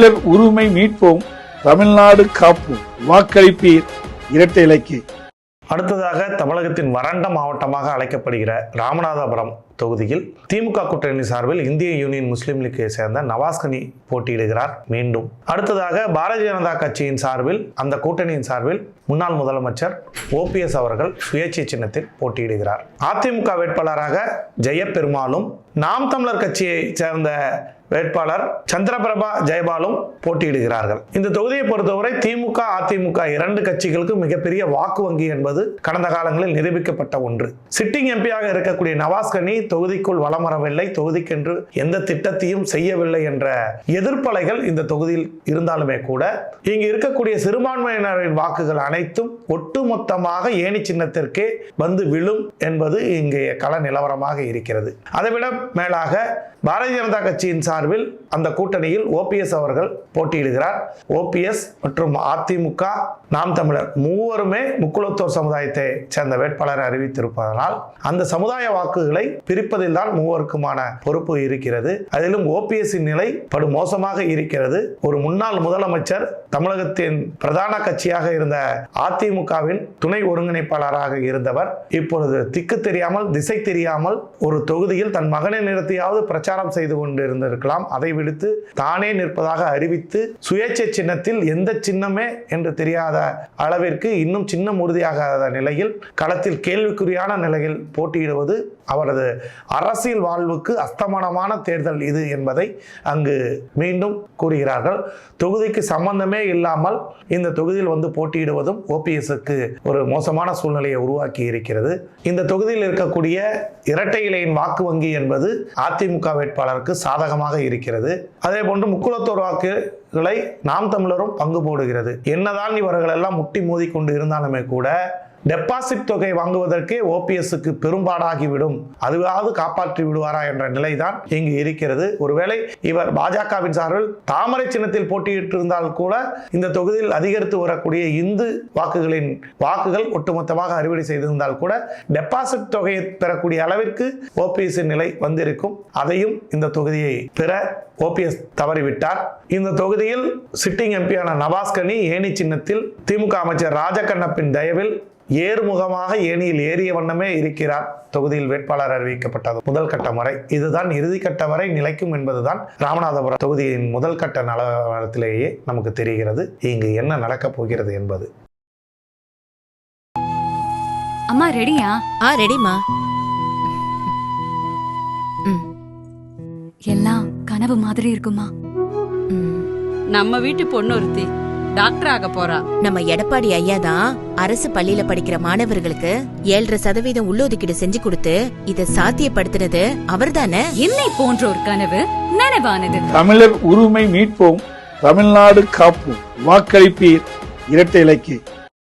தமிழர் உரிமை மீட்போம், தமிழ்நாடு காப்போம், வாக்களிப்பீர் இரட்டை இலக்கு. அடுத்ததாக தமிழகத்தின் வறண்ட மாவட்டமாக அழைக்கப்படுகிற ராமநாதபுரம் தொகுதியில் திமுக கூட்டணி சார்பில் இந்திய யூனியன் முஸ்லீம் லீக்கை சேர்ந்த நவாஸ்கனி போட்டியிடுகிறார் மீண்டும். அடுத்ததாக பாரதிய ஜனதா கட்சியின் சார்பில் அந்த கூட்டணியின் சார்பில் முன்னாள் முதலமைச்சர் OPS அவர்கள் சுயேட்சை சின்னத்தில் போட்டியிடுகிறார். அதிமுக வேட்பாளராக ஜெயபெருமாளும் நாம் தமிழர் கட்சியை சேர்ந்த வேட்பாளர் சந்திரபிரபா ஜெயபாலும் போட்டியிடுகிறார்கள். இந்த தொகுதியை பொறுத்தவரை திமுக அதிமுக இரண்டு கட்சிகளுக்கு மிகப்பெரிய வாக்கு வங்கி என்பது கடந்த காலங்களில் நிரூபிக்கப்பட்ட ஒன்று. சிட்டிங் எம்பியாக இருக்கக்கூடிய நவாஸ்கனி தொகுதிக்குள் வலம் வரவில்லை, தொகுதிக்கென்று எந்த திட்டத்தையும் செய்யவில்லை என்ற எதிர்ப்பலைகள் இந்த தொகுதியில் இருந்தாலுமே கூட இங்கு இருக்கக்கூடிய சிறுபான்மையினரின் வாக்குகள் அனைத்தும் ஒட்டுமொத்தமாக ஏணி சின்னத்திற்கே வந்து விழும் என்பது இங்கே கள நிலவரமாக இருக்கிறது. அதைவிட மேலாக பாரதிய ஜனதா கட்சியின் சார்பில் அந்த கூட்டணியில் OPS அவர்கள் போட்டியிடுகிறார். OPS மற்றும் அதிமுக நாம் தமிழர் மூவருமே முக்குளத்தோர் சமுதாயத்தை சேர்ந்த வேட்பாளரை அறிவித்திருப்பதனால் அந்த சமுதாய வாக்குகளை பிரிப்பதில் தான் மூவருக்குமான பொறுப்பு இருக்கிறது. அதிலும் OPS நிலை படு மோசமாக இருக்கிறது. ஒரு முன்னாள் முதலமைச்சர், தமிழகத்தின் பிரதான கட்சியாக இருந்த அதிமுகவின் துணை ஒருங்கிணைப்பாளராக இருந்தவர் இப்பொழுது திக்கு தெரியாமல் திசை தெரியாமல் ஒரு தொகுதியில் தன் மகனை நிறுத்தியாவது பிரச்சாரம் செய்து கொண்டிருந்திருக்கலாம். அதை விடுத்து தானே நிற்பதாக அறிவித்து சுயேட்சை சின்னத்தில் எந்த சின்னமே என்று தெரியாத அளவிற்கு இன்னும் சின்னம் உறுதியாகாத நிலையில் களத்தில் கேள்விக்குறியான நிலையில் போட்டியிடுவது அவரது அரசியல் வாழ்வுக்கு அஸ்தமனமான தேர்தல் இது என்பதை அங்கு மீண்டும் கூறுகிறார்கள். தொகுதிக்கு சம்பந்தமே இல்லாமல் இந்த தொகுதியில் வந்து போட்டியிடுவதும் OPSக்கு ஒரு மோசமான சூழ்நிலையை உருவாக்கி இருக்கிறது. இந்த தொகுதியில் இருக்கக்கூடிய இரட்டை இலையின் வாக்கு வங்கி என்பது அதிமுக வேட்பாளருக்கு சாதகமாக இருக்கிறது. அதே போன்று முக்குளத்தோர் வாக்குகளை நாம் தமிழரும் பங்கு போடுகிறது. என்னதான் இவர்கள் எல்லாம் முட்டி மோதி கொண்டு இருந்தாலுமே கூட டெபாசிட் தொகை வாங்குவதற்கே OPSக்கு பெரும்பாடாகிவிடும், அதுவாவது காப்பாற்றி விடுவாரா என்ற நிலைதான் இங்கு இருக்கிறது. ஒருவேளை இவர் பாஜகவின் சார்பில் தாமரை சின்னத்தில் போட்டியிட்டு இருந்தால் கூட இந்த தொகுதியில் அதிகரித்து வரக்கூடிய இந்து வாக்குகள் ஒட்டுமொத்தமாக அறுவடை செய்திருந்தால் கூட டெபாசிட் தொகையை பெறக்கூடிய அளவிற்கு OPS நிலை வந்திருக்கும். அதையும் இந்த தொகுதியை பெற OPS தவறிவிட்டார். இந்த தொகுதியில் சிட்டிங் எம்பியான நவாஸ்கனி ஏணி சின்னத்தில் திமுக அமைச்சர் ராஜகண்ணப்பின் தயவில் ஏறுமுகமாக ஏணியில் ஏறிய வண்ணமே இருக்கிறார். தொகுதியில் வேட்பாளர் அறிவிக்கப்பட்டது முதல் கட்ட வரை இதுதான் இறுதி கட்ட வரை நிலைக்கும் என்பதுதான் ராமநாதபுரம் தொகுதியின் முதல் கட்ட நிலவரத்திலேயே நமக்கு தெரிகிறது இங்கு என்ன நடக்கப் போகிறது என்பது. அம்மா ரெடியா? ரெடிமா. எல்லாம் கனவு மாதிரி இருக்குமா? நம்ம வீட்டு பொண்ணு ஒருத்தி டாக்டர் ஆக போறா. நம்ம எடப்பாடி ஐயா தான் அரசு பள்ளியில படிக்கிற மாணவர்களுக்கு 7.5% உள்ளொதுக்கீடு செஞ்சு கொடுத்து இதை சாத்தியப்படுத்தினது அவர்தானே. என்னை போன்ற ஒரு கனவு நனவானது. தமிழர் உரிமை மீட்போம், தமிழ்நாடு காப்போம், வாக்களிப்பீர் இரட்டை இலக்கு.